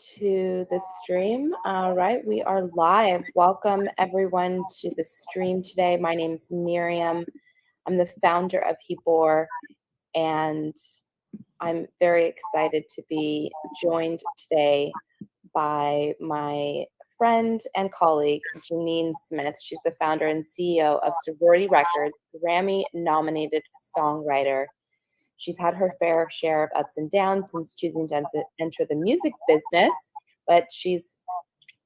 to the stream. All right, we are live. Welcome everyone to the stream today. My name is Miriam. I'm the founder of Chibur, and I'm very excited to be joined today by my friend and colleague, Jeanine Smith. She's the founder and CEO of Sorority Records, Grammy-nominated songwriter. She's had her fair share of ups and downs since choosing to enter the music business, but she's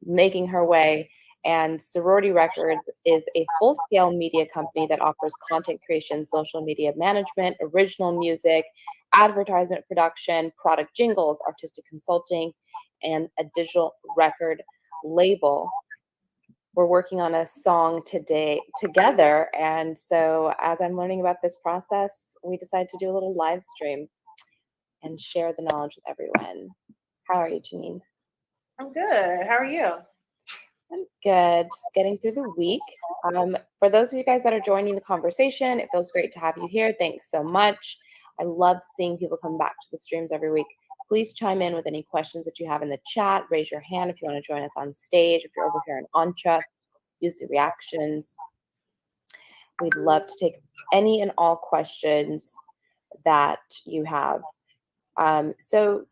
making her way. And Sorority Records is a full-scale media company that offers content creation, social media management, original music, advertisement production, product jingles, artistic consulting, and a digital record label. We're working on a song today together. And so as I'm learning about this process, we decided to do a little live stream and share the knowledge with everyone. How are you, Jeanine? I'm good. How are you? I'm good. Just getting through the week. For those of you guys that are joining the conversation, it feels great to have you here. Thanks so much. I love seeing people come back to the streams every week. Please chime in with any questions that you have in the chat. Raise your hand if you want to join us on stage. If you're over here in Entre, use the reactions. We'd love to take any and all questions that you have. So,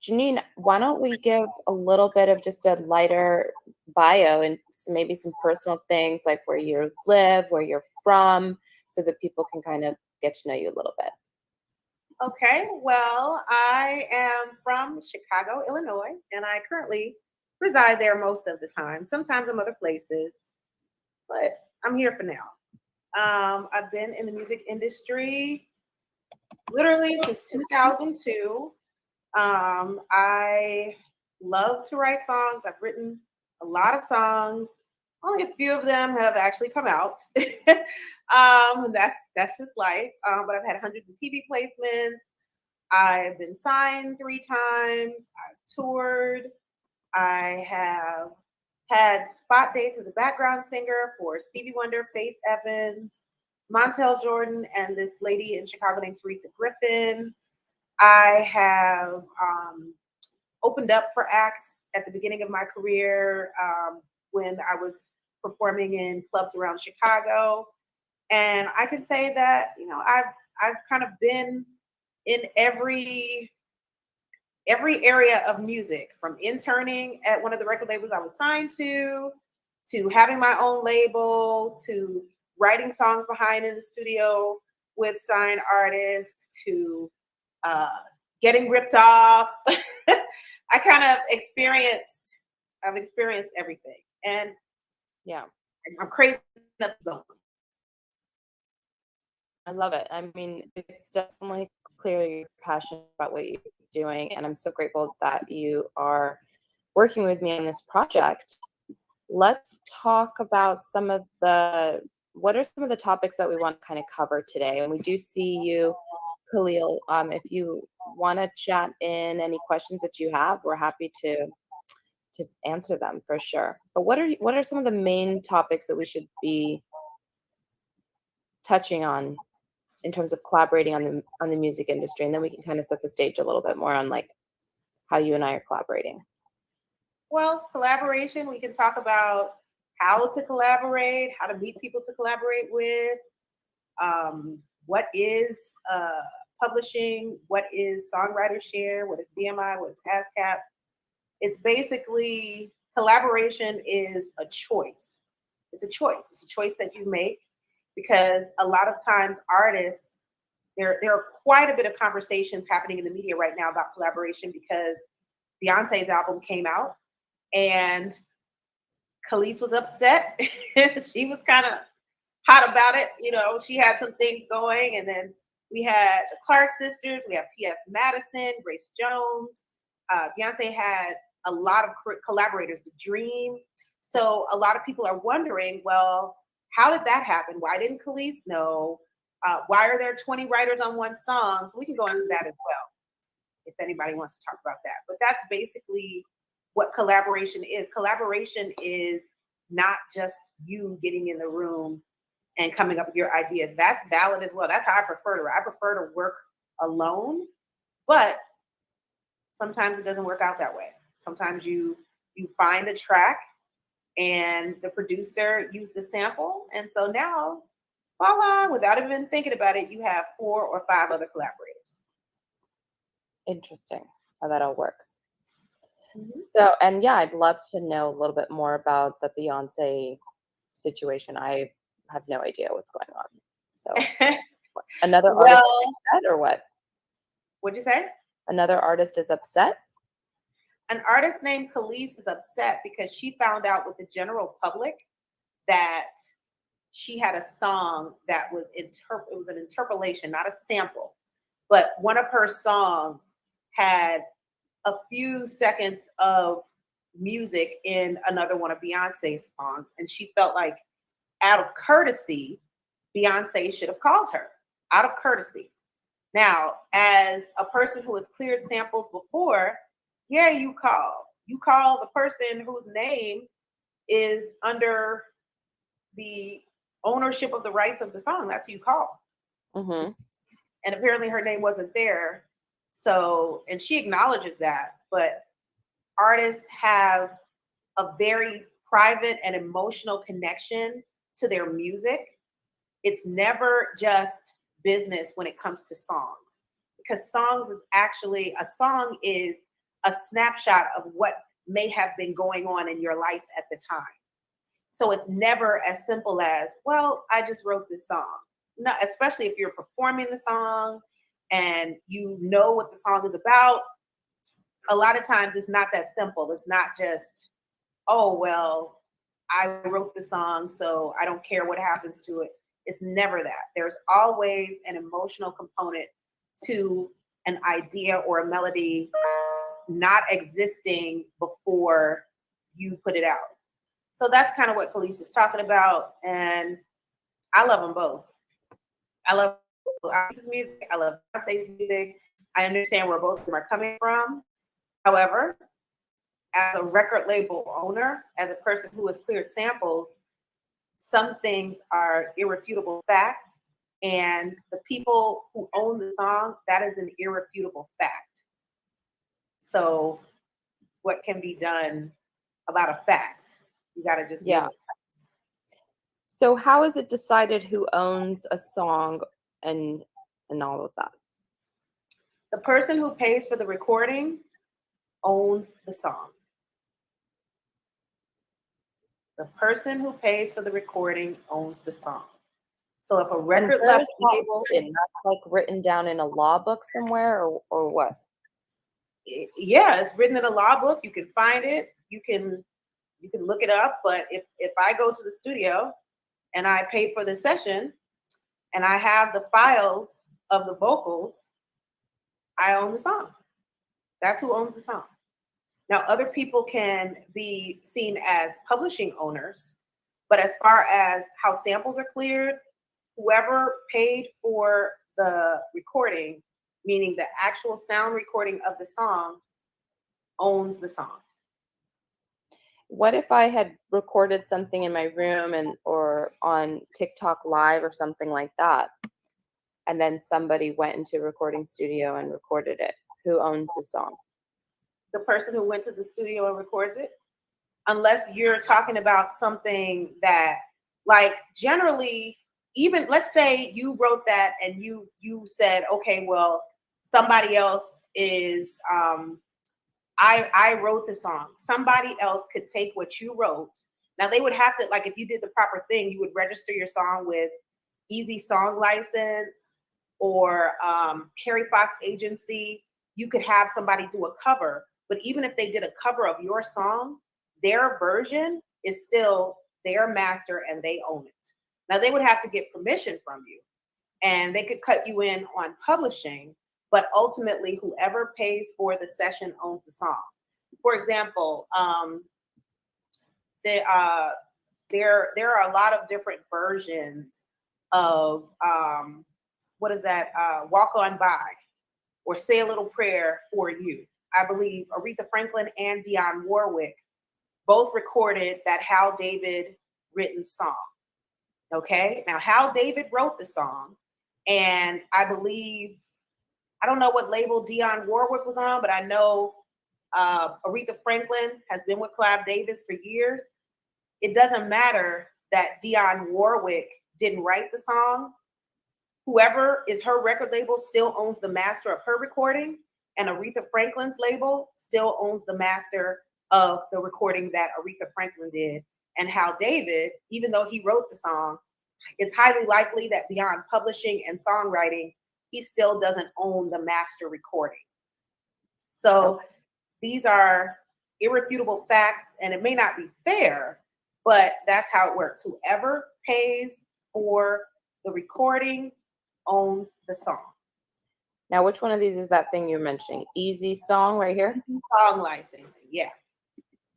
Jeanine, why don't we give a little bit of just a lighter bio and maybe some personal things like where you live, where you're from, so that people can kind of get to know you a little bit. Okay, well, I am from Chicago, Illinois, and I currently reside there most of the time. Sometimes I'm other places, but I'm here for now. I've been in the music industry literally since 2002. I love to write songs. I've written a lot of songs. Only a few of them have actually come out. That's just life. But I've had hundreds of TV placements. I've been signed 3 times. I've toured. I have had spot dates as a background singer for Stevie Wonder, Faith Evans, Montel Jordan, and this lady in Chicago named Teresa Griffin. I have opened up for acts at the beginning of my career when I was performing in clubs around Chicago. And I can say that, I've kind of been in every area of music, from interning at one of the record labels I was signed to having my own label, to writing songs behind in the studio with signed artists, to getting ripped off. I've experienced everything. And yeah, I'm crazy enough to go. I love it. I mean, it's definitely clearly you're passionate about what you're doing, and I'm so grateful that you are working with me on this project. Let's talk about what are some of the topics that we want to kind of cover today. And we do see you, CLEO. If you want to chat in any questions that you have, we're happy to answer them for sure. But what are some of the main topics that we should be touching on in terms of collaborating on the music industry? And then we can kind of set the stage a little bit more on like how you and I are collaborating. Well, collaboration, we can talk about how to collaborate, how to meet people to collaborate with, what is publishing, what is songwriter share, what is BMI, what is ASCAP. It's basically, collaboration is a choice. It's a choice. It's a choice that you make, because a lot of times artists, there are quite a bit of conversations happening in the media right now about collaboration, because Beyonce's album came out and Khalees was upset. She was kind of hot about it. She had some things going, and then we had the Clark sisters, we have T.S. Madison, Grace Jones. Beyonce had a lot of collaborators, The Dream. So a lot of people are wondering, well, how did that happen? Why didn't Khalees know? Why are there 20 writers on one song? So we can go into that as well, if anybody wants to talk about that. But that's basically what collaboration is. Collaboration is not just you getting in the room and coming up with your ideas. That's valid as well. That's how I prefer to work. I prefer to work alone, but sometimes it doesn't work out that way. Sometimes you find a track and the producer used the sample. And so now, voila, without even thinking about it, you have 4 or 5 other collaborators. Interesting how that all works. Mm-hmm. So, and yeah, I'd love to know a little bit more about the Beyonce situation. I have no idea what's going on. So, another artist Well, is upset or what? what'd you say? Another artist is upset? An artist named Khalees is upset because she found out with the general public that she had a song that was it was an interpolation, not a sample, but one of her songs had a few seconds of music in another one of Beyonce's songs, and she felt like out of courtesy, Beyonce should have called her out of courtesy. Now, as a person who has cleared samples before, yeah, you call the person whose name is under the ownership of the rights of the song. That's who you call. Mm-hmm. And apparently her name wasn't there. So, and she acknowledges that, but artists have a very private and emotional connection to their music. It's never just business when it comes to songs, because a song is a snapshot of what may have been going on in your life at the time. So it's never as simple as, well, I just wrote this song. No, especially if you're performing the song and you know what the song is about. A lot of times it's not that simple. It's not just, oh, well, I wrote the song, so I don't care what happens to it. It's never that. There's always an emotional component to an idea or a melody not existing before you put it out. So that's kind of what Khalees is talking about. And I love them both. I love Khalees' music. I love Beyonce's music. I understand where both of them are coming from. However, as a record label owner, as a person who has cleared samples, some things are irrefutable facts. And the people who own the song, that is an irrefutable fact. So what can be done about a fact? You got to just deal with it. So how is it decided who owns a song and all of that? The person who pays for the recording owns the song. The person who pays for the recording owns the song. So if a record label, that's like written down in a law book somewhere, or what? Yeah, it's written in a law book. You can find it. You can look it up. But if I go to the studio and I pay for the session and I have the files of the vocals, I own the song. That's who owns the song. Now, other people can be seen as publishing owners, but as far as how samples are cleared, whoever paid for the recording, meaning the actual sound recording of the song, owns the song. What if I had recorded something in my room or on TikTok Live or something like that, and then somebody went into a recording studio and recorded it? Who owns the song? The person who went to the studio and records it. Unless you're talking about something that, like, generally, even let's say you wrote that and you said, okay, well, somebody else is I wrote the song. Somebody else could take what you wrote. Now they would have to, like, if you did the proper thing, you would register your song with Easy Song License or Harry Fox Agency. You could have somebody do a cover, but even if they did a cover of your song, their version is still their master and they own it. Now they would have to get permission from you and they could cut you in on publishing, but ultimately whoever pays for the session owns the song. For example, there are a lot of different versions of what is that? Walk On By or Say a Little Prayer for You. I believe Aretha Franklin and Dionne Warwick both recorded that Hal David written song. Okay, now Hal David wrote the song, and I believe, I don't know what label Dionne Warwick was on, but I know Aretha Franklin has been with Clive Davis for years. It doesn't matter that Dionne Warwick didn't write the song. Whoever is her record label still owns the master of her recording, and Aretha Franklin's label still owns the master of the recording that Aretha Franklin did. And Hal David, even though he wrote the song, it's highly likely that beyond publishing and songwriting, he still doesn't own the master recording. So these are irrefutable facts, and it may not be fair, but that's how it works. Whoever pays for the recording owns the song. Now, which one of these is that thing you're mentioning? Easy Song right here? Song licensing, yeah.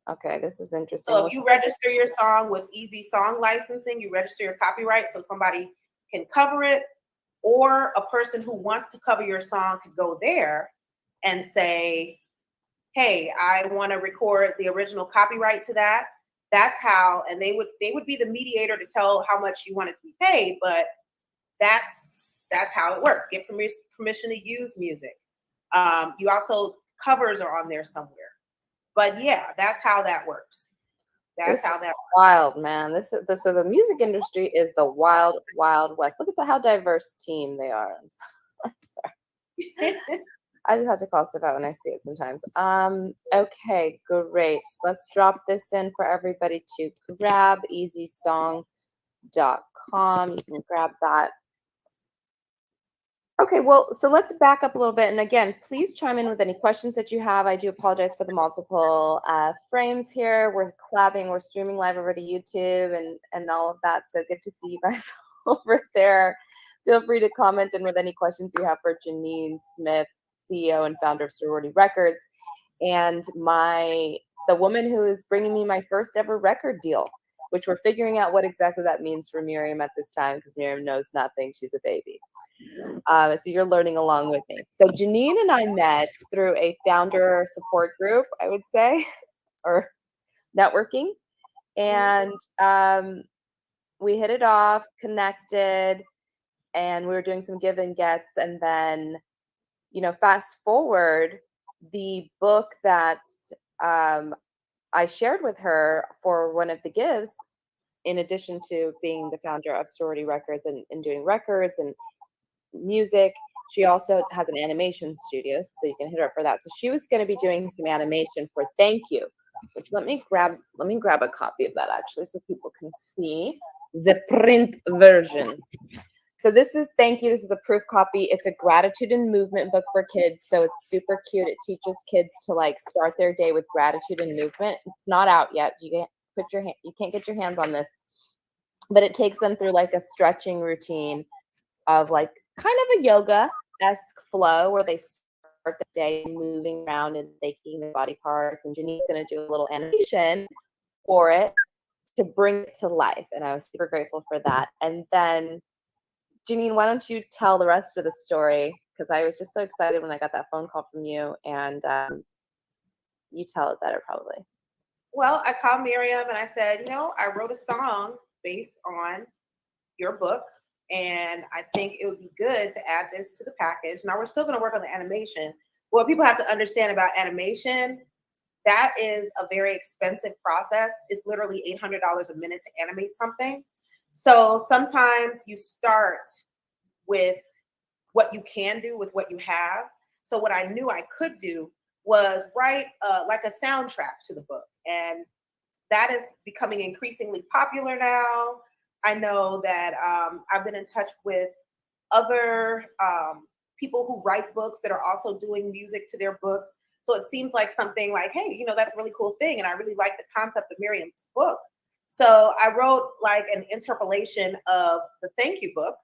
Okay, this is interesting. So if you register your song with Easy Song Licensing, you register your copyright so somebody can cover it, or a person who wants to cover your song could go there and say, hey, I want to record the original copyright to that. That's how, and they would be the mediator to tell how much you want it to be paid, but that's how it works. Get permission to use music. You also, covers are on there somewhere. But yeah, that's how that works. That's how that works. Wild, man. So the music industry is the wild, wild west. Look at how diverse team they are. I'm sorry. I just have to call stuff out when I see it sometimes. Okay, great. So let's drop this in for everybody to grab. easysong.com. You can grab that. Okay, well, so let's back up a little bit. And again, please chime in with any questions that you have. I do apologize for the multiple frames here. We're collabing, we're streaming live over to YouTube and all of that. So good to see you guys over there. Feel free to comment in with any questions you have for Jeanine Smith, CEO and founder of Sorority Records, and the woman who is bringing me my first ever record deal, which we're figuring out what exactly that means for Miriam at this time, because Miriam knows nothing. She's a baby. So you're learning along with me. So Jeanine and I met through a founder support group, I would say, or networking. And we hit it off, connected, and we were doing some give and gets. And then, fast forward, the book that I shared with her for one of the gives, in addition to being the founder of Sorority Records and doing records and music, she also has an animation studio, so you can hit her up for that. So she was going to be doing some animation for Thank You, which let me grab a copy of that actually so people can see the print version. So this is Thank You. This is a proof copy. It's a gratitude and movement book for kids, so it's super cute. It teaches kids to start their day with gratitude and movement. It's not out yet. You can't get your hands on this, but it takes them through a stretching routine of kind of a yoga-esque flow where they start the day moving around and taking the body parts. And Jeanine's going to do a little animation for it to bring it to life. And I was super grateful for that. And then, Jeanine, why don't you tell the rest of the story? Because I was just so excited when I got that phone call from you. And you tell it better, probably. Well, I called Miriam and I said, I wrote a song based on your book, and I think it would be good to add this to the package. Now, we're still going to work on the animation. What people have to understand about animation, that is a very expensive process. It's literally $800 a minute to animate something. So sometimes you start with what you can do with what you have. So what I knew I could do was write a soundtrack to the book. And that is becoming increasingly popular now. I know that I've been in touch with other people who write books that are also doing music to their books. So it seems like something like, hey, that's a really cool thing. And I really like the concept of Miriam's book. So I wrote an interpolation of the Thank You book.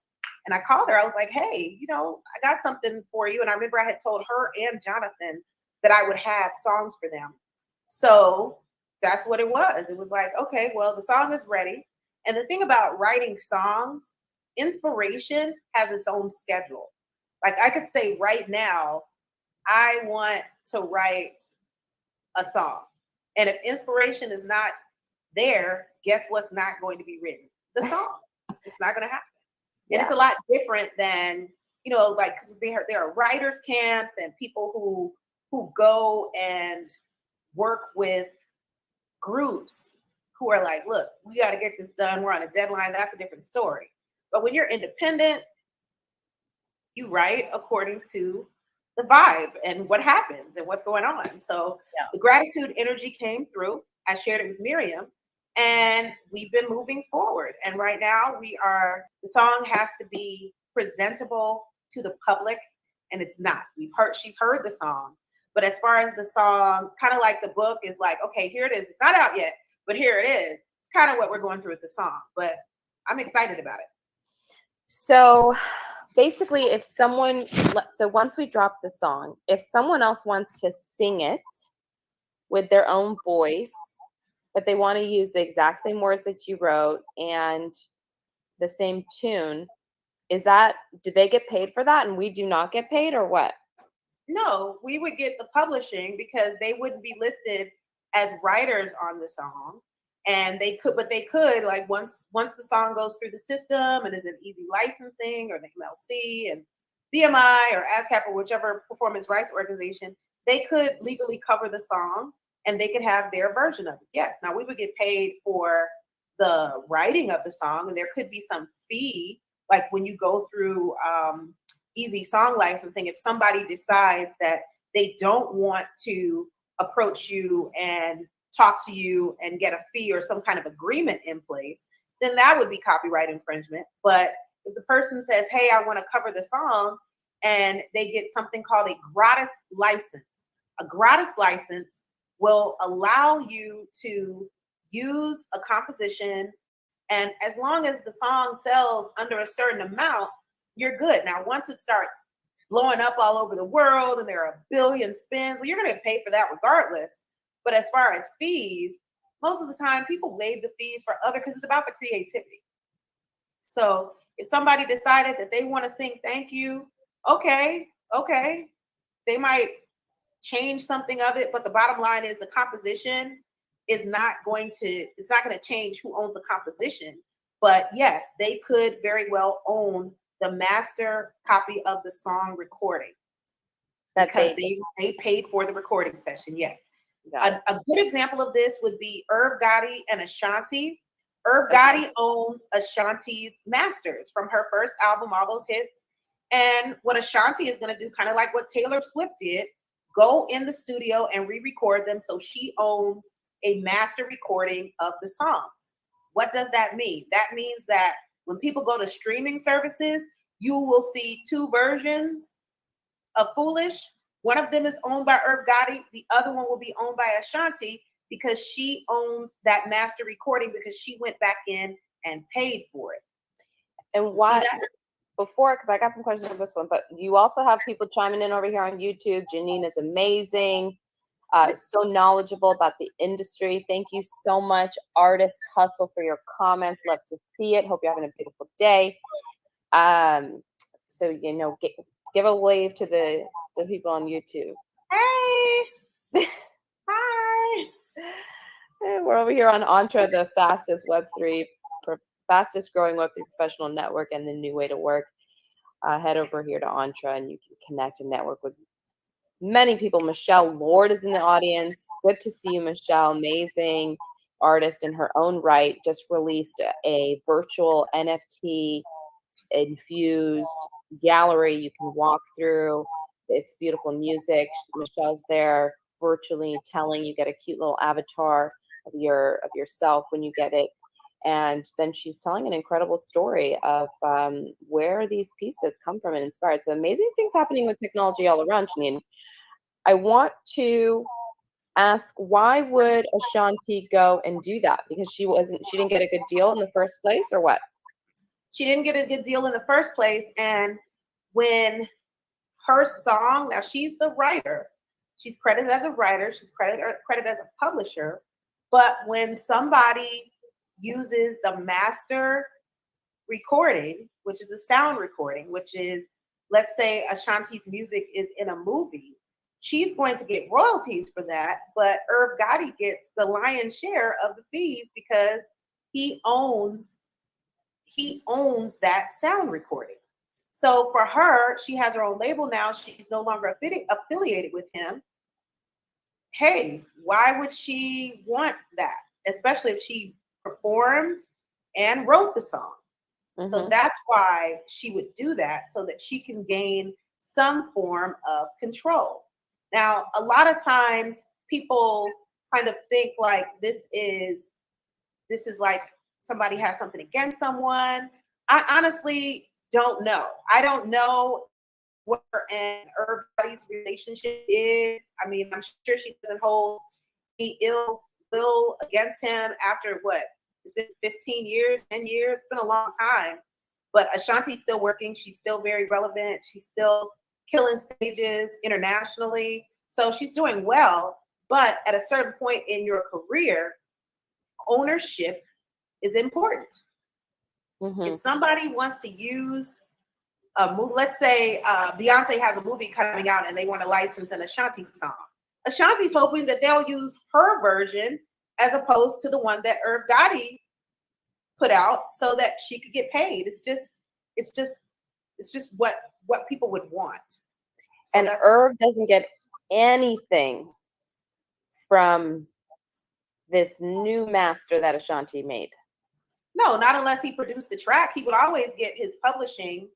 And I called her. I was like, hey, I got something for you. And I remember I had told her and Jonathan that I would have songs for them. So that's what it was. It was like, okay, well, the song is ready. And the thing about writing songs, inspiration has its own schedule. I could say right now, I want to write a song. And if inspiration is not there, guess what's not going to be written? The song. It's not going to happen. And it's a lot different than, there are writers camps and people who who go and work with groups who are like, look, we got to get this done. We're on a deadline. That's a different story. But when you're independent, you write according to the vibe and what happens and what's going on. So the gratitude energy came through. I shared it with Miriam, and we've been moving forward. And right now the song has to be presentable to the public, and it's not. She's heard the song. But as far as the song, kind of like the book is like, okay, here it is. It's not out yet, but here it is. It's kind of what we're going through with the song, but I'm excited about it. So basically, so once we drop the song, if someone else wants to sing it with their own voice, but they want to use the exact same words that you wrote and the same tune, do they get paid for that and we do not get paid, or what? No, we would get the publishing because they wouldn't be listed as writers on the song. And they could, like once the song goes through the system and is an easy licensing or the MLC and BMI or ASCAP or whichever performance rights organization, they could legally cover the song and they could have their version of it. Yes. Now we would get paid for the writing of the song, and there could be some fee, like when you go through easy song licensing, if somebody decides that they don't want to approach you and talk to you and get a fee or some kind of agreement in place, then that would be copyright infringement. But if the person says, hey, I want to cover the song, and they get something called a gratis license will allow you to use a composition, and as long as the song sells under a certain amount, you're good. Now, once it starts blowing up all over the world and there are a billion spins, well, you're going to pay for that regardless. But as far as fees, most of the time people waive the fees for because it's about the creativity. So if somebody decided that they want to sing thank you, okay. They might change something of it, but the bottom line is the composition is not going to change who owns the composition. But yes, they could very well own the master copy of the song recording because they paid for the recording session. Yes. A good example of this would be Irv Gotti and Ashanti. Irv Gotti owns Ashanti's masters from her first album, all those hits. And what Ashanti is going to do, kind of like what Taylor Swift did, go in the studio and re-record them. So she owns a master recording of the songs. What does that mean? That means that when people go to streaming services, you will see two versions of Foolish. One of them is owned by Irv Gotti. The other one will be owned by Ashanti because she owns that master recording because she went back in and paid for it. And why? Before, because I got some questions on this one, but you also have people chiming in over here on YouTube. Jeanine is amazing. So knowledgeable about the industry. Thank you so much, Artist Hustle, for your comments. Love to see it. Hope you're having a beautiful day. So give a wave to the people on YouTube. Hey. Hi. We're over here on Entre, the fastest fastest growing Web3 professional network and the new way to work. Head over here to Entre and you can connect and network with many people. Michelle Lord is in the audience. Good to see you, Michelle. Amazing artist in her own right. Just released a virtual NFT infused gallery you can walk through. It's beautiful music. Michelle's there virtually telling you, get a cute little avatar of yourself when you get it. And then she's telling an incredible story of where these pieces come from and inspired. So amazing things happening with technology all around, Jeanine. I want to ask, why would Ashanti go and do that? Because she didn't get a good deal in the first place, or what? She didn't get a good deal in the first place. And when her song, now she's the writer, she's credited as a writer, she's credited as a publisher. But when somebody uses the master recording, which is a sound recording, which is, let's say Ashanti's music is in a movie, she's going to get royalties for that, but Irv Gotti gets the lion's share of the fees because he owns that sound recording. So for her, she has her own label now. She's no longer affiliated with him. hey, why would she want that? Especially if she performed and wrote the song. So that's why she would do that, so that she can gain some form of control. Now, a lot of times people kind of think like this is like somebody has something against someone. I honestly don't know. I don't know what her and Irv Gotti's relationship is. I mean, I'm sure she doesn't hold any ill will against him after what? It's been 15 years, 10 years. It's been a long time. But Ashanti's still working. She's still very relevant. She's still killing stages internationally. So she's doing well. But at a certain point in your career, ownership is important. If somebody wants to use a movie, let's say Beyonce has a movie coming out and they want to license an Ashanti song. Ashanti's hoping that they'll use her version as opposed to the one that Irv Gotti put out, so that she could get paid. It's just what people would want. So and Irv doesn't get anything from this new master that Ashanti made. No, not unless he produced the track. He would always get his publishing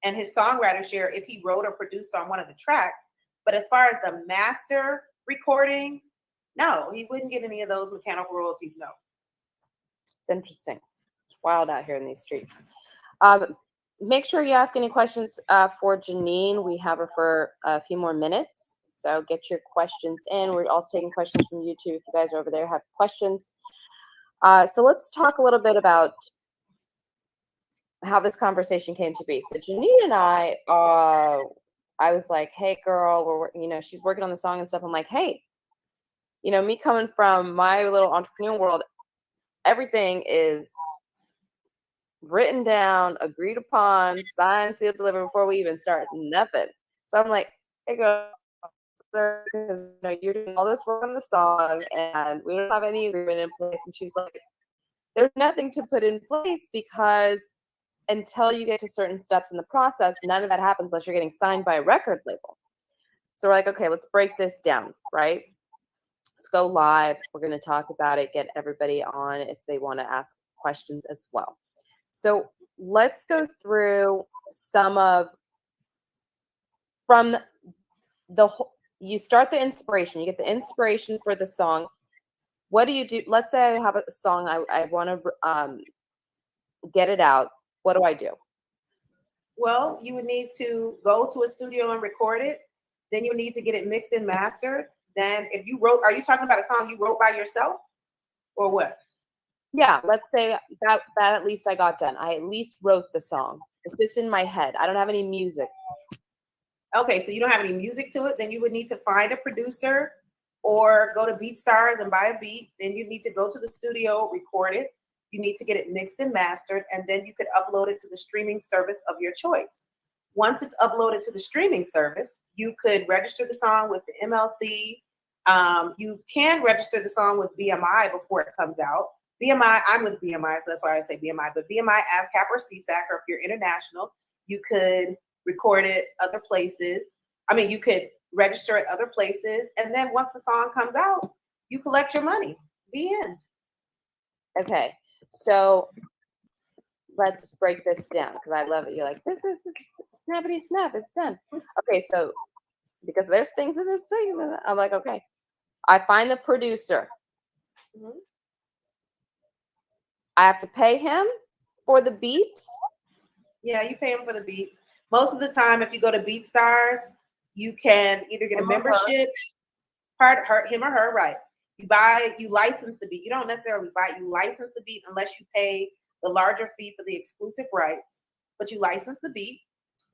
and his songwriter share if he wrote or produced on one of the tracks. But as far as the master recording, no, he wouldn't get any of those mechanical royalties. No. It's interesting. It's wild out here in these streets. Make sure you ask any questions for Jeanine. We have her for a few more minutes, so get your questions in. We're also taking questions from YouTube if you guys are over there have questions. So let's talk a little bit about how this conversation came to be. So Jeanine and I was like, hey girl, she's working on the song and stuff. I'm like, hey, me coming from my little entrepreneur world, everything is written down, agreed upon, signed, sealed, delivered before we even start nothing. So I'm like, hey girl, because you're doing all this work on the song and we don't have any agreement in place. And she's like, there's nothing to put in place because until you get to certain steps in the process, none of that happens unless you're getting signed by a record label. So we're like, okay, let's break this down, right? Let's go live. We're going to talk about it, get everybody on if they want to ask questions as well. So let's go through you start the inspiration, you get the inspiration for the song. What do you do? Let's say I have a song, I want to get it out. What do I do? Well, you would need to go to a studio and record it. Then you need to get it mixed and mastered. Then if you wrote, are you talking about a song you wrote by yourself or what? Yeah, let's say that at least I got done. I at least wrote the song. It's just in my head. I don't have any music. Okay, so you don't have any music to it. Then you would need to find a producer or go to BeatStars and buy a beat. Then you need to go to the studio, record it. You need to get it mixed and mastered, and then you could upload it to the streaming service of your choice. Once it's uploaded to the streaming service, you could register the song with the MLC. You can register the song with BMI before it comes out. BMI, I'm with BMI, so that's why I say BMI. But BMI, ASCAP, or CSAC, or if you're international, you could record it other places. I mean, you could register at other places, and then once the song comes out, you collect your money. The end. Okay, so let's break this down because I love it. You're like, this is snappity snap, it's done. Okay, so because there's things in this thing, I'm like, okay. I find the producer. Mm-hmm. I have to pay him for the beat. Yeah, you pay him for the beat. Most of the time, if you go to BeatStars, you can either get a membership, him or her, right? You license the beat. You don't necessarily buy, you license the beat unless you pay the larger fee for the exclusive rights, but you license the beat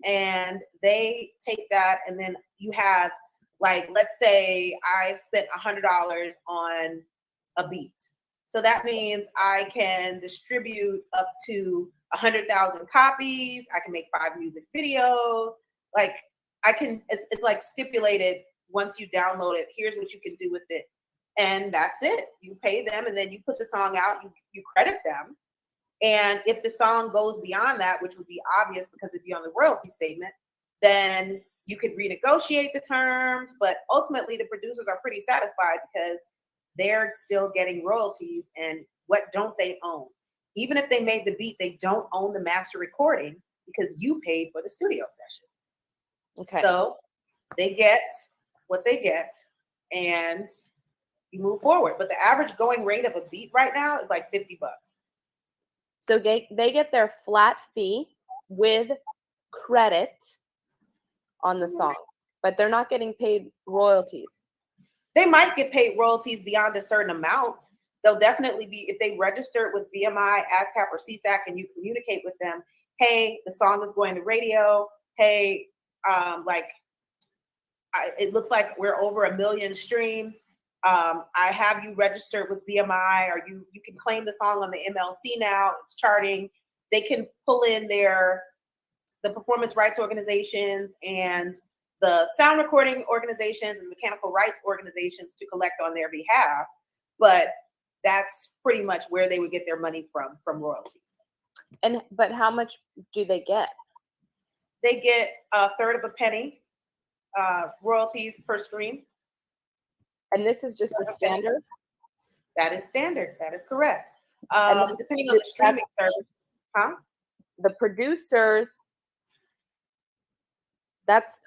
and they take that. And then you have, like, let's say I've spent $100 on a beat. So that means I can distribute up to 100,000 copies. I can make 5 music videos. Like I can, it's like stipulated once you download it, here's what you can do with it. And that's it. You pay them and then you put the song out, you credit them. And if the song goes beyond that, which would be obvious because it'd be on the royalty statement, then You could renegotiate the terms, but ultimately the producers are pretty satisfied because they're still getting royalties. And what don't they own? Even if they made the beat, they don't own the master recording because you paid for the studio session. Okay. So they get what they get and you move forward. But the average going rate of a beat right now is like $50. So they get their flat fee with credit on the song, but they're not getting paid royalties. They might get paid royalties beyond a certain amount. They'll definitely be, if they register with BMI, ASCAP, or CSAC, and you communicate with them, hey, the song is going to radio. Hey, it looks like we're over 1 million streams. I have you registered with BMI, or you can claim the song on the MLC now. It's charting. They can pull in the performance rights organizations and the sound recording organizations and mechanical rights organizations to collect on their behalf. But that's pretty much where they would get their money from royalties. But how much do they get? They get 1/3 of a penny royalties per stream. And this is just a standard? That is standard. That is correct. Depending on the streaming service. The producers,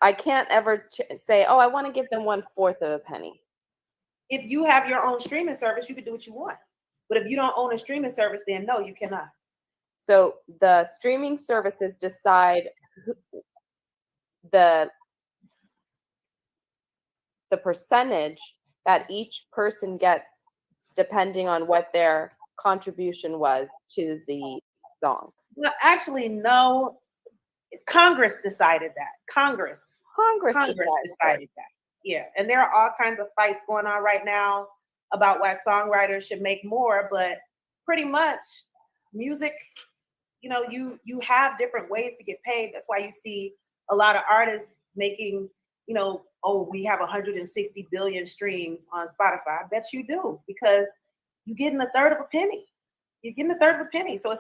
I can't ever say, oh, I want to give them 1/4 of a penny. If you have your own streaming service, you can do what you want. But if you don't own a streaming service, then no, you cannot. So the streaming services decide the percentage that each person gets depending on what their contribution was to the song. Well, actually, no. Congress decided that. Congress decided that. Yeah, and there are all kinds of fights going on right now about why songwriters should make more, but pretty much music, you have different ways to get paid. That's why you see a lot of artists making, we have 160 billion streams on Spotify. I bet you do, because you're getting 1/3 of a penny. You're getting 1/3 of a penny. So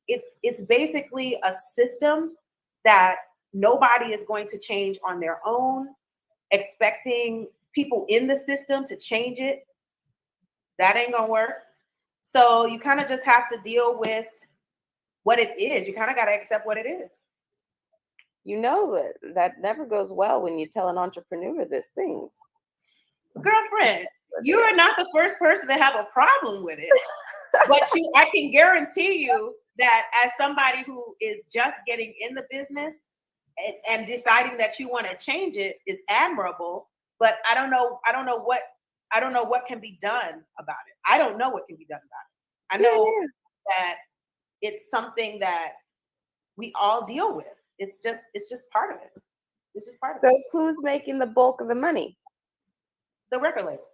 it's basically a system that nobody is going to change on their own. Expecting people in the system to change it, that ain't gonna work. So you kind of just have to deal with what it is. You kind of got to accept what it is. That never goes well when you tell an entrepreneur these things. Girlfriend, you are not the first person to have a problem with it. But I can guarantee you that as somebody who is just getting in the business and deciding that you want to change it is admirable. But I don't know what can be done about it. I don't know what can be done about it. I know that it's something that we all deal with. It's just part of it. It's just part of it. So who's making the bulk of the money? The record label.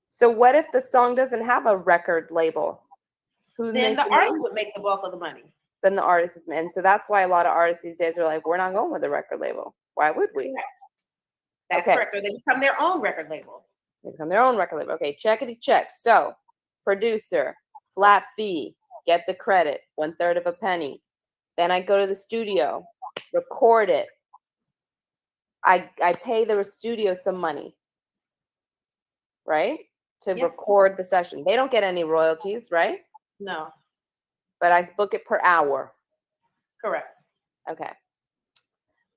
So what if the song doesn't have a record label? Then the artist would make the bulk of the money. Then the artist is, and so that's why a lot of artists these days are like, we're not going with the record label. Why would we? That's correct. Or they become their own record label. They become their own record label. Okay, checkity check. So producer, flat fee, get the credit, 1/3 of a penny. Then I go to the studio, record it. I pay the studio some money, right? To record the session. They don't get any royalties, right? No. But I book it per hour. Correct. Okay.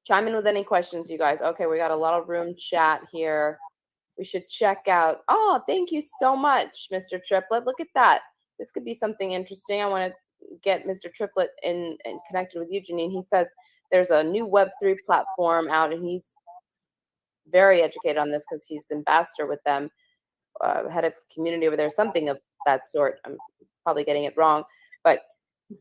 Chime in with any questions, you guys. Okay, we got a lot of room chat here. We should check out. Oh, thank you so much, Mr. Triplet. Look at that. This could be something interesting. I want to get Mr. Triplet in and connected with you, Jeanine. He says there's a new Web3 platform out, and he's very educated on this because he's ambassador with them, head of community over there, something of that sort. I'm probably getting it wrong, but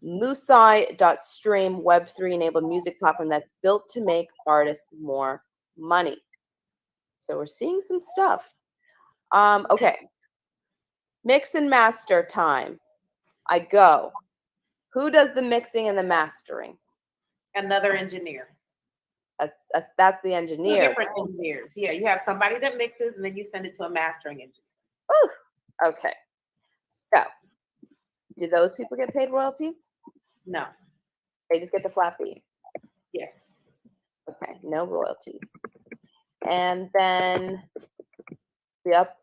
Musai.stream Web3 enabled music platform that's built to make artists more money. So we're seeing some stuff. Okay. Mix and master time. I go. Who does the mixing and the mastering? Another engineer. That's the engineer. 2 different engineers. Yeah, you have somebody that mixes and then you send it to a mastering engineer. Ooh, okay. So, do those people get paid royalties? No. They just get the flat fee. Yes. Okay, no royalties. And then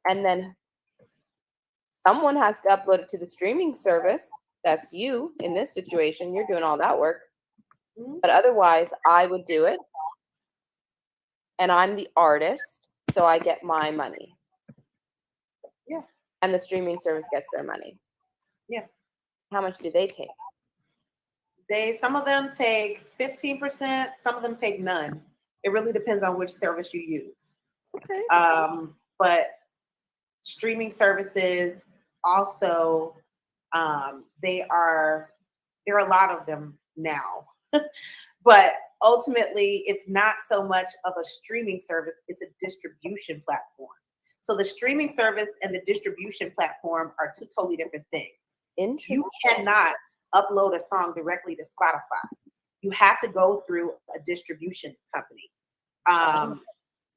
and then someone has to upload it to the streaming service. That's you in this situation. You're doing all that work. Mhm. But otherwise, I would do it. And I'm the artist, so I get my money. Yeah. And the streaming service gets their money. Yeah. How much do they take? Some of them take 15%, some of them take none. It really depends on which service you use. Okay. But streaming services also, there are a lot of them now. But ultimately, it's not so much of a streaming service, it's a distribution platform. So the streaming service and the distribution platform are two totally different things. Interesting. You cannot upload a song directly to Spotify. You have to go through a distribution company.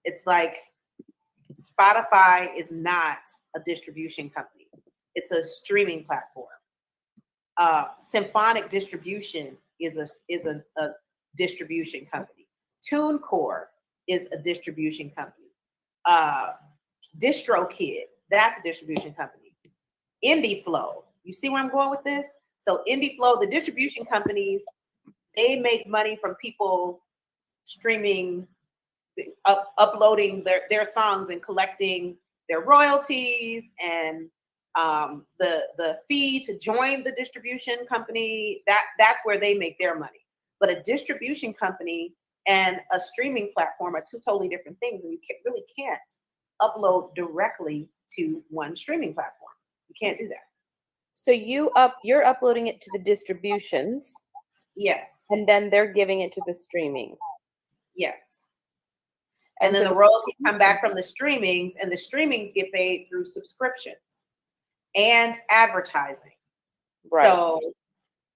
It's like Spotify is not a distribution company. It's a streaming platform. Symphonic Distribution is a distribution company. TuneCore is a distribution company. DistroKid, that's a distribution company. IndieFlow, you see where I'm going with this? So IndieFlow, the distribution companies, they make money from people streaming, uploading their songs and collecting their royalties and the fee to join the distribution company. That's where they make their money. But a distribution company and a streaming platform are two totally different things, and you really can't upload directly to one streaming platform. You can't do that. So you're uploading it to the distributions. Yes. And then they're giving it to the streamings. Yes. And then the royalties come back from the streamings, and the streamings get paid through subscriptions and advertising. Right. So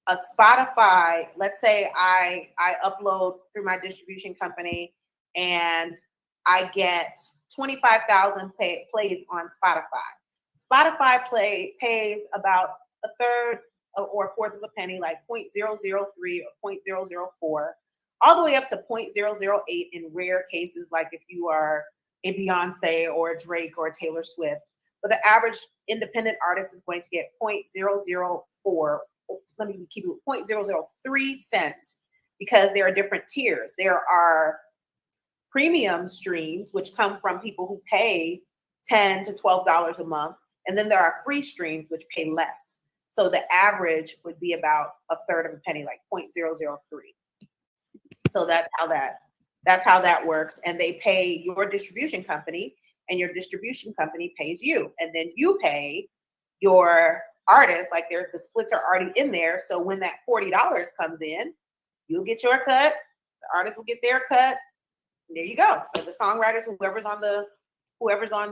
a Spotify, let's say I upload through my distribution company and I get 25,000 plays on Spotify. Spotify pays about a third or a fourth of a penny, like 0.003 or 0.004, all the way up to 0.008 in rare cases, like if you are a Beyonce or a Drake or a Taylor Swift. But the average independent artist is going to get 0.004, let me keep it 0.003 cents, because there are different tiers. There are premium streams, which come from people who pay $10 to $12 a month. And then there are free streams, which pay less. So the average would be about a third of a penny, like 0.003. So that's how that works. And they pay your distribution company, and your distribution company pays you. And then you pay your artist, like the splits are already in there. So when that $40 comes in, you'll get your cut, the artist will get their cut. There you go. And the songwriters, whoever's on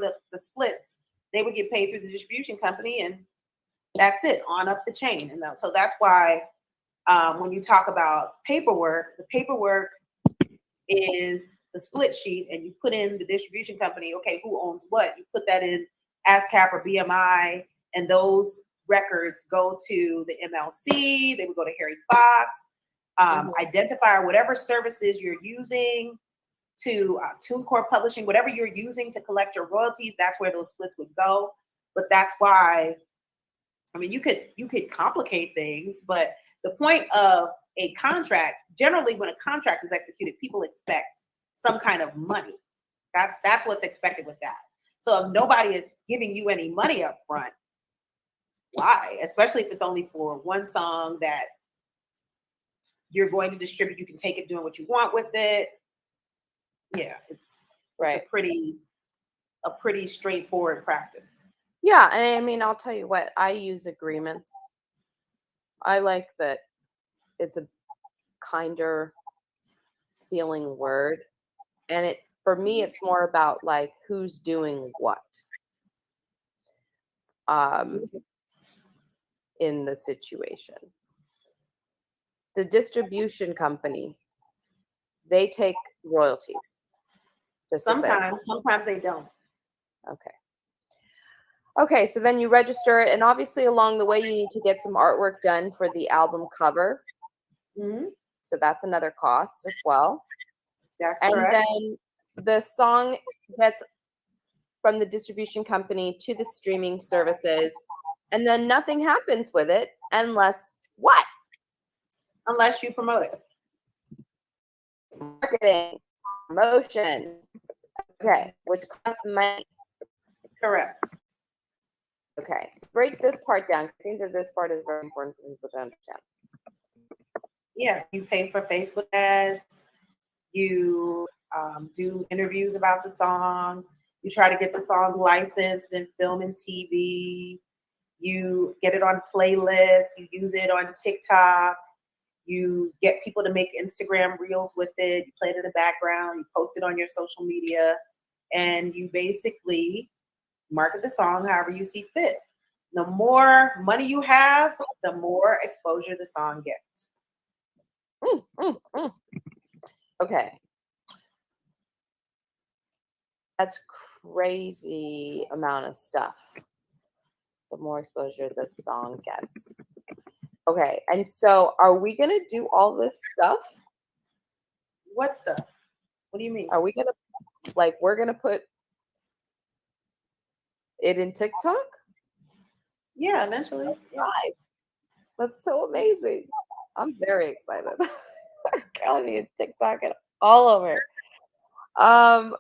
the splits, they would get paid through the distribution company, and that's it, on up the chain. And so that's why when you talk about paperwork, the paperwork is the split sheet, and you put in the distribution company, okay, who owns what? You put that in ASCAP or BMI, and those records go to the MLC, they would go to Harry Fox, identifier, whatever services you're using, to TuneCore Publishing, whatever you're using to collect your royalties, that's where those splits would go. But that's why, I mean, you could complicate things, but the point of a contract, generally when a contract is executed, people expect some kind of money. That's what's expected with that. So if nobody is giving you any money up front, why? Especially if it's only for one song that you're going to distribute, you can take it doing what you want with it. Yeah, it's a pretty straightforward practice. Yeah, and I mean, I'll tell you what, I use agreements. I like that it's a kinder feeling word. And for me, it's more about like who's doing what in the situation. The distribution company, they take royalties. Sometimes they don't. Okay, so then you register it, and obviously along the way you need to get some artwork done for the album cover. Mm-hmm. So that's another cost as well. That's And correct. then the song gets from the distribution company to the streaming services, and then nothing happens with it unless what? Unless you promote it. Marketing, promotion. Okay, which costs money. Correct. Okay, so break this part down. I think that this part is very important for people to understand. Yeah, you pay for Facebook ads. You do interviews about the song. You try to get the song licensed in film and TV. You get it on playlists. You use it on TikTok. You get people to make Instagram reels with it. You play it in the background. You post it on your social media. And you basically market the song however you see fit. The more money you have, the more exposure the song gets. Okay. That's crazy amount of stuff. The more exposure the song gets. Okay, and so are we gonna do all this stuff? What stuff? What do you mean? Are we gonna, like, we're gonna put it in TikTok? Yeah, eventually. Yeah. Right. That's so amazing. I'm very excited. Calling me TikTok and all over.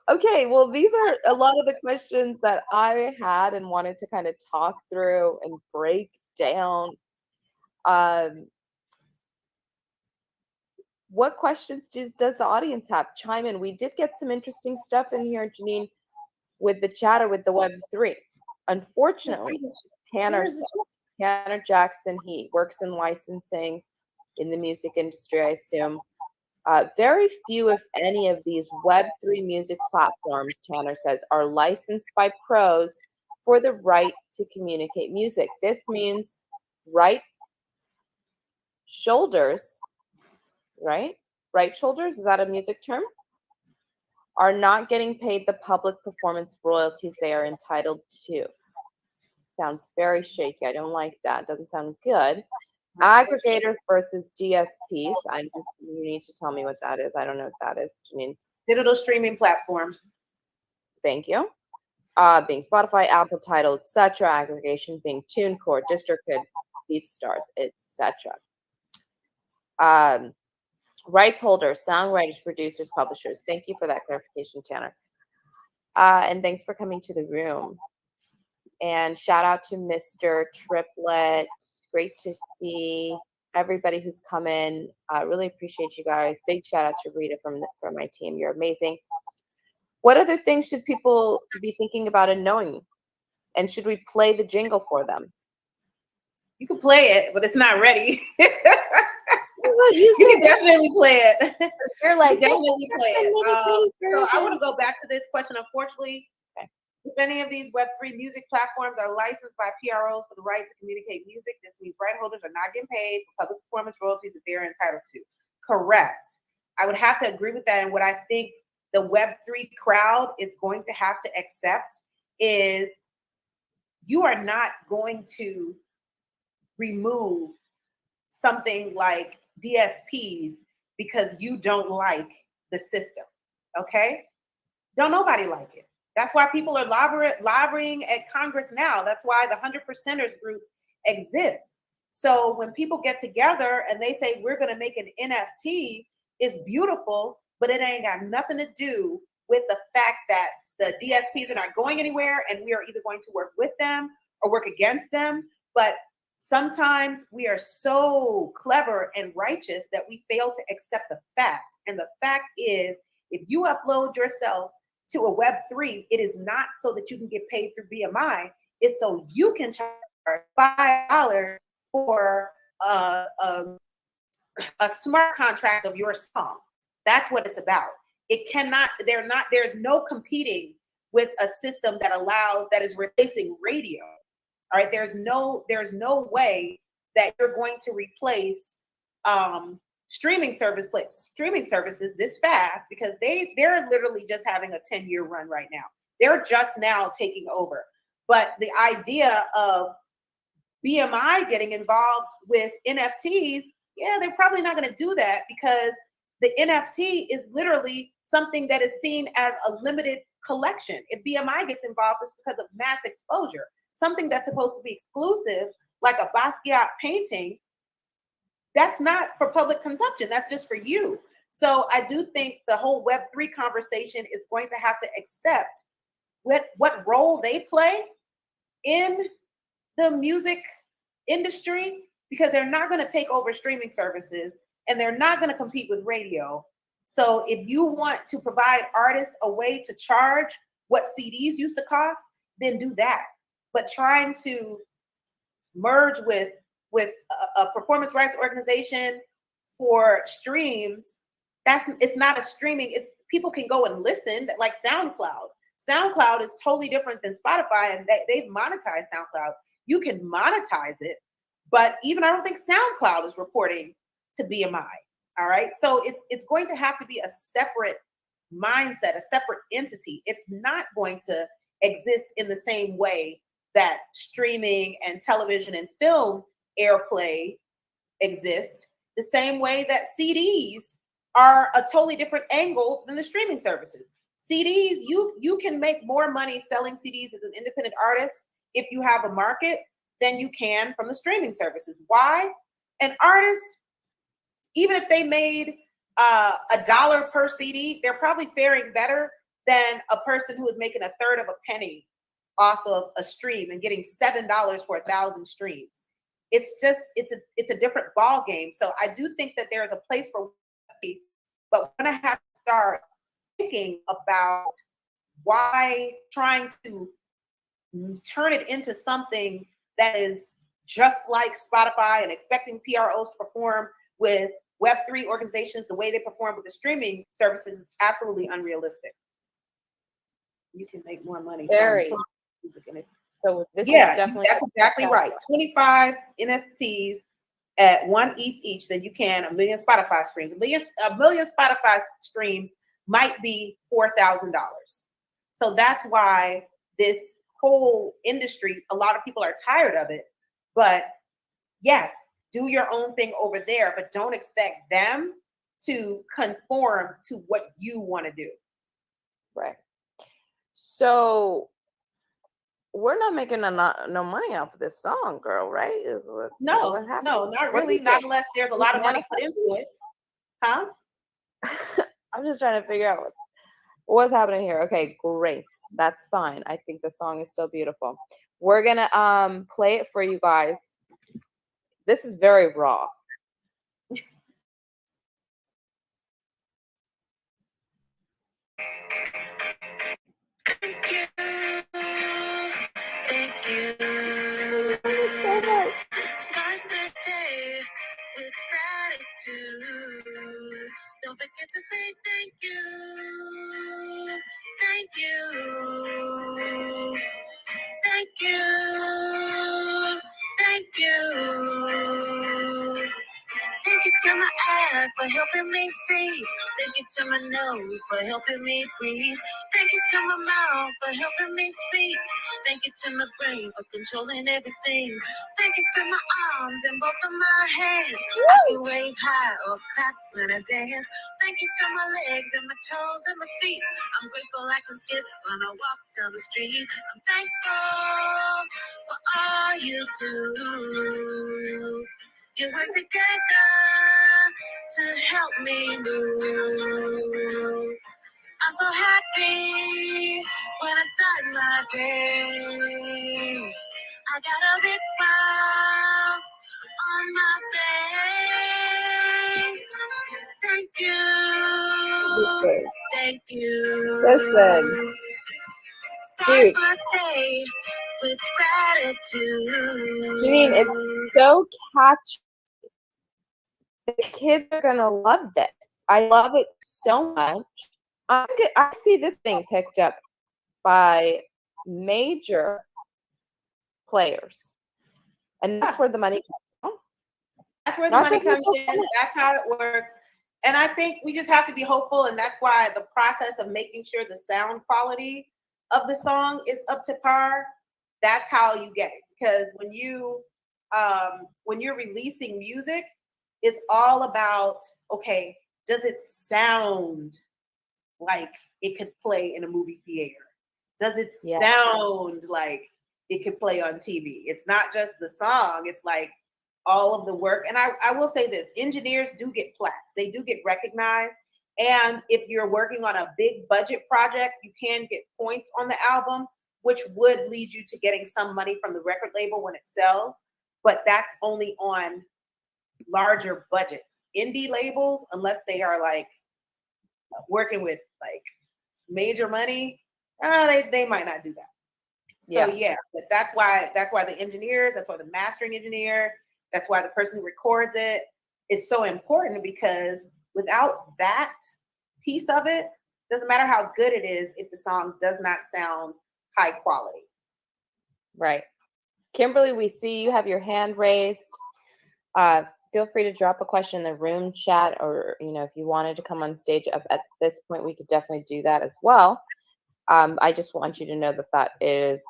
Okay, well, these are a lot of the questions that I had and wanted to kind of talk through and break down. What questions does the audience have? Chime in. We did get some interesting stuff in here, Jeanine, with the chatter with the Web3. Unfortunately, Tanner Jackson, he works in licensing in the music industry, I assume. Very few, if any, of these Web3 music platforms, Tanner says, are licensed by pros for the right to communicate music. This means right shoulders, right? Right shoulders, is that a music term? Are not getting paid the public performance royalties they are entitled to. Sounds very shaky. I don't like that. Doesn't sound good. Aggregators versus DSPs. You need to tell me what that is. I don't know what that is, Jeanine. Digital streaming platforms. Thank you. Being Spotify, Apple, Tidal, etc. Aggregation being TuneCore, DistroKid, BeatStars, etc. Rights holders, songwriters, producers, publishers. Thank you for that clarification, Tanner. And thanks for coming to the room. And shout out to Mr. Triplet. Great to see everybody who's come in. I really appreciate you guys. Big shout out to Rita from my team. You're amazing. What other things should people be thinking about and knowing? And should we play the jingle for them? You can play it, but it's not ready. You can definitely play it. You're like, definitely play it. So I want to go back to this question. Unfortunately, if any of these Web3 music platforms are licensed by PROs for the right to communicate music, this means right holders are not getting paid for public performance royalties that they're entitled to. Correct. I would have to agree with that. And what I think the Web3 crowd is going to have to accept is you are not going to remove something like DSPs because you don't like the system. Okay? Don't nobody like it. That's why people are lobbying at Congress now. That's why the 100%ers group exists. So when people get together and they say we're going to make an NFT, it's beautiful, but it ain't got nothing to do with the fact that the DSPs are not going anywhere and we are either going to work with them or work against them. But sometimes we are so clever and righteous that we fail to accept the facts. And the fact is, if you upload yourself to a Web3, it is not so that you can get paid through BMI. It's so you can charge $5 for a smart contract of your song. That's what it's about. It cannot, there's no competing with a system that is replacing radio. All right, there's no way that you're going to replace streaming services this fast, because they're literally just having a 10-year run right now. They're just now taking over. But the idea of BMI getting involved with NFTs, Yeah, they're probably not going to do that because the NFT is literally something that is seen as a limited collection. If BMI gets involved, it's because of mass exposure. Something that's supposed to be exclusive, like a Basquiat painting, that's not for public consumption. That's just for you. So I do think the whole Web3 conversation is going to have to accept what role they play in the music industry, because they're not going to take over streaming services and they're not going to compete with radio. So if you want to provide artists a way to charge what CDs used to cost, then do that. But trying to merge with a performance rights organization for streams, it's not a streaming. It's people can go and listen, like SoundCloud. SoundCloud is totally different than Spotify, and they've monetized SoundCloud. You can monetize it, but even I don't think SoundCloud is reporting to BMI. All right, so it's going to have to be a separate mindset, a separate entity. It's not going to exist in the same way that streaming and television and film airplay exist, the same way that CDs are a totally different angle than the streaming services. CDs, you can make more money selling CDs as an independent artist if you have a market than you can from the streaming services. Why? An artist, even if they made $1 per CD, they're probably faring better than a person who is making a third of a penny off of a stream and getting $7 for 1,000 streams. It's a different ball game. So I do think that there is a place for, but we're gonna have to start thinking about why trying to turn it into something that is just like Spotify and expecting PROs to perform with Web3 organizations the way they perform with the streaming services is absolutely unrealistic. You can make more money selling music in this. So this is definitely that's exactly right. 25 NFTs at 1 ETH each, then you can a million Spotify streams. A million Spotify streams might be $4,000. So that's why this whole industry, a lot of people are tired of it. But yes, do your own thing over there, but don't expect them to conform to what you want to do. Right. So we're not making no money off of this song, girl, right? No, not really. Not unless there's a lot of money put into it. Huh? I'm just trying to figure out what's happening here. Okay, great. That's fine. I think the song is still beautiful. We're gonna play it for you guys. This is very raw. Thank you. Start the day with gratitude. Don't forget to say thank you. Thank you. Thank you. Thank you. Thank you to my eyes for helping me see. Thank you to my nose for helping me breathe. Thank you to my mouth for helping me speak. Thank you to my brain for controlling everything. Thank you to my arms and both of my hands. I can wave high or clap when I dance. Thank you to my legs and my toes and my feet. I'm grateful I can skip when I walk down the street. I'm thankful for all you do. You work together to help me move. I'm so happy when I start my day. I got a big smile on my face. Thank you. Thank you. Listen. Start the day with gratitude. Jeanine, it's so catchy. The kids are gonna love this. I love it so much. I see this thing picked up by major players, and that's where the money comes from. That's where the money comes in. That's how it works. And I think we just have to be hopeful, and that's why the process of making sure the sound quality of the song is up to par, that's how you get it. Because when you're releasing music, It's all about, okay, does it sound like it could play in a movie theater? Does it sound like it could play on TV? It's not just the song, it's like all of the work. And I will say this, engineers do get plaques. They do get recognized. And if you're working on a big budget project, you can get points on the album, which would lead you to getting some money from the record label when it sells. But that's only on larger budgets. Indie labels, unless they are like working with like major money, they might not do that. So yeah, but that's why the engineers, that's why the mastering engineer, that's why the person who records it is so important, because without that piece of it, doesn't matter how good it is if the song does not sound high quality. Right. Kimberly, we see you have your hand raised. Feel free to drop a question in the room chat, or if you wanted to come on stage up at this point, we could definitely do that as well. I just want you to know that is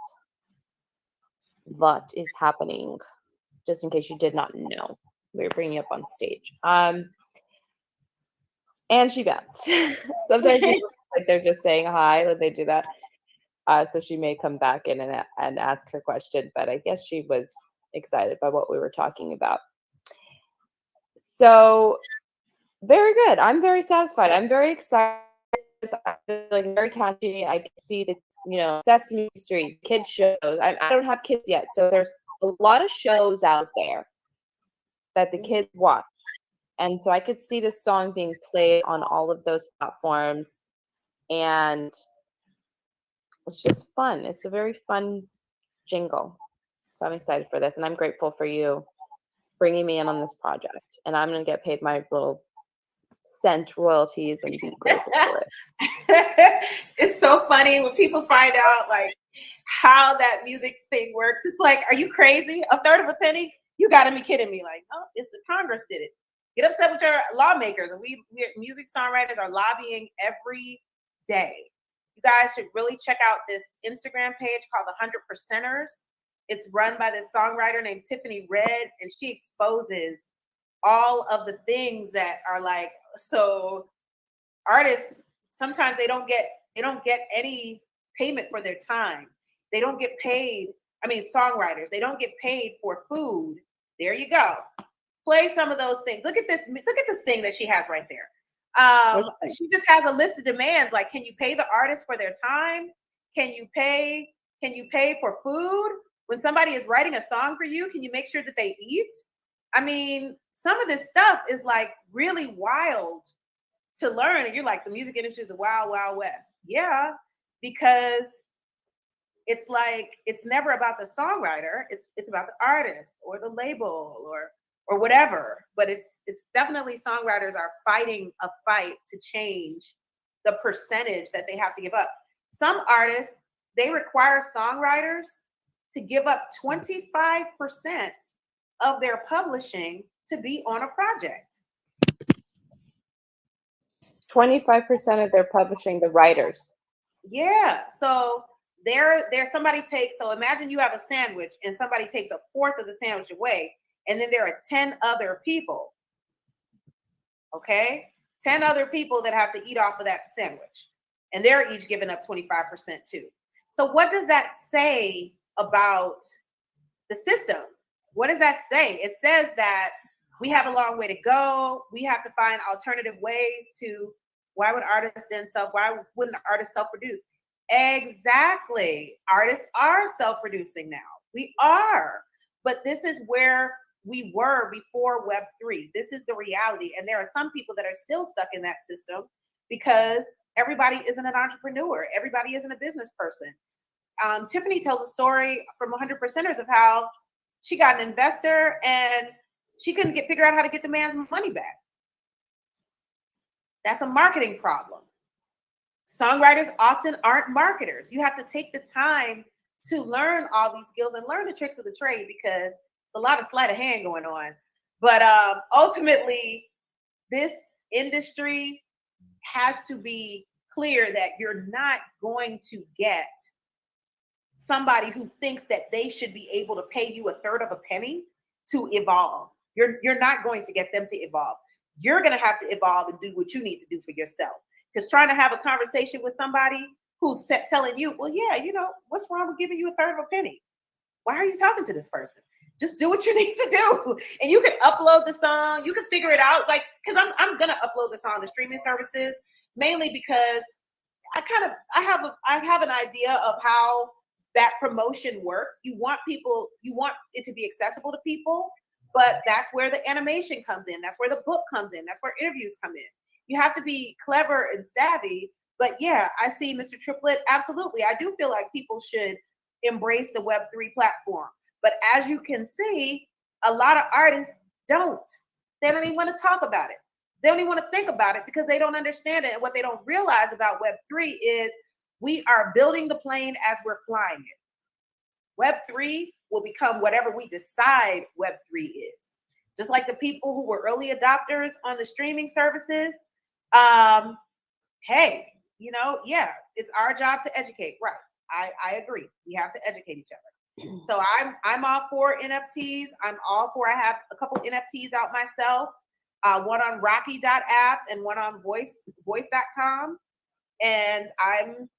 what is happening, just in case you did not know. We're bringing you up on stage. And she bounced. Sometimes people like they're just saying hi when they do that. So she may come back in and ask her question, but I guess she was excited by what we were talking about. So very good. I'm very satisfied. I'm very excited. I feel like very catchy. I can see the Sesame Street kid shows. I don't have kids yet, so there's a lot of shows out there that the kids watch, and so I could see this song being played on all of those platforms, and it's just fun. It's a very fun jingle, so I'm excited for this, and I'm grateful for you bringing me in on this project, and I'm gonna get paid my little cent royalties and be grateful for it. It's so funny when people find out like how that music thing works. It's like, are you crazy? A third of a penny? You gotta be kidding me. Like, oh, it's the Congress did it. Get upset with your lawmakers. And we music songwriters are lobbying every day. You guys should really check out this Instagram page called the 100%ers. It's run by this songwriter named Tiffany Red, and she exposes all of the things that are like, so artists, sometimes they don't get any payment for their time. They don't get paid. I mean, songwriters, they don't get paid for food. There you go. Play some of those things. Look at this thing that she has right there. She just has a list of demands. Like, can you pay the artists for their time? Can you pay for food? When somebody is writing a song for you, can you make sure that they eat? I mean, some of this stuff is like really wild to learn. And you're like, the music industry is a wild, wild west. Yeah, because it's like, it's never about the songwriter. It's about the artist or the label or whatever. But it's definitely songwriters are fighting a fight to change the percentage that they have to give up. Some artists, they require songwriters to give up 25% of their publishing to be on a project. 25% of their publishing, the writers. Yeah. So there somebody takes, so imagine you have a sandwich and somebody takes a fourth of the sandwich away, and then there are 10 other people. Okay? 10 other people that have to eat off of that sandwich. And they're each giving up 25% too. So what does that say about the system? What does that say? It says that we have a long way to go. We have to find alternative ways to, why wouldn't artists self-produce? Exactly. Artists are self-producing now. We are. But this is where we were before Web3. This is the reality. And there are some people that are still stuck in that system because everybody isn't an entrepreneur. Everybody isn't a business person. Tiffany tells a story from 100%ers of how she got an investor and she couldn't figure out how to get the man's money back. That's a marketing problem. Songwriters often aren't marketers. You have to take the time to learn all these skills and learn the tricks of the trade, because it's a lot of sleight of hand going on. But ultimately, this industry has to be clear that you're not going to get somebody who thinks that they should be able to pay you a third of a penny to evolve. You're not going to get them to evolve. You're going to have to evolve and do what you need to do for yourself. Because trying to have a conversation with somebody who's telling you, well, yeah, what's wrong with giving you a third of a penny? Why are you talking to this person? Just do what you need to do. And you can upload the song. You can figure it out. Like, because I'm going to upload the song to streaming services, mainly because I have an idea of how that promotion works. You want it to be accessible to people, but that's where the animation comes in. That's where the book comes in. That's where interviews come in. You have to be clever and savvy. But yeah, I see Mr. Triplett. Absolutely. I do feel like people should embrace the Web3 platform. But as you can see, a lot of artists don't. They don't even want to talk about it. They don't even want to think about it because they don't understand it. And what they don't realize about Web3 is we are building the plane as we're flying it. Web3 will become whatever we decide Web3 is. Just like the people who were early adopters on the streaming services. Hey, yeah, it's our job to educate. Right. I agree. We have to educate each other. So I'm all for NFTs. I'm all for, I have a couple NFTs out myself. One on Rocky.app and one on voice.com. And I'm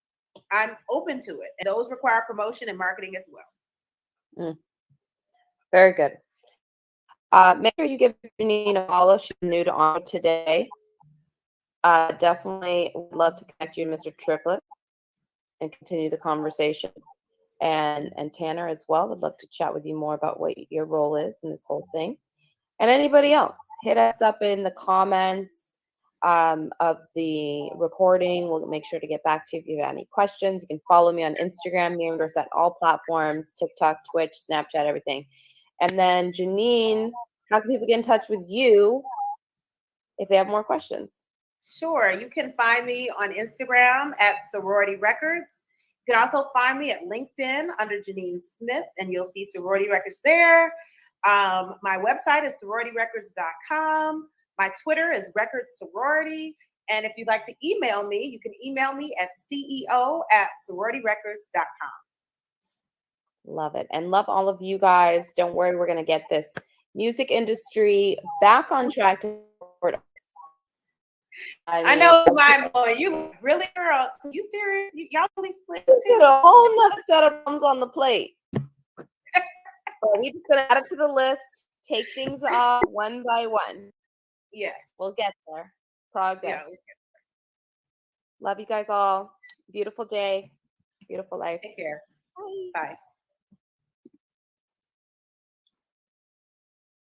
open to it. And those require promotion and marketing as well. Very good. Make sure you give Jeanine a follow. She's new to Entre today. Definitely would love to connect you and Mr. Triplett and continue the conversation. And Tanner as well. Would love to chat with you more about what your role is in this whole thing. And anybody else, hit us up in the comments of the recording. We'll make sure to get back to you if you have any questions. You can follow me on Instagram, Miriam Dorsett, all platforms, TikTok, Twitch, Snapchat, everything. And then Jeanine, how can people get in touch with you if they have more questions? Sure. You can find me on Instagram at SororityRecords. You can also find me at LinkedIn under Jeanine Smith, and you'll see Sorority Records there. My website is SororityRecords.com. My Twitter is Records Sorority. And if you'd like to email me, you can email me at CEO@SororityRecords.com. Love it. And love all of you guys. Don't worry, we're going to get this music industry back on track to support us. I know my boy, you really, girl. So you serious? Y'all really split? Let's get a whole nother set of problems on the plate. But we just gonna add it to the list, take things off one by one. Yes. We'll get there. Progress. Yeah, we'll get Love you guys all. Beautiful day. Beautiful life. Take care. Bye. Bye.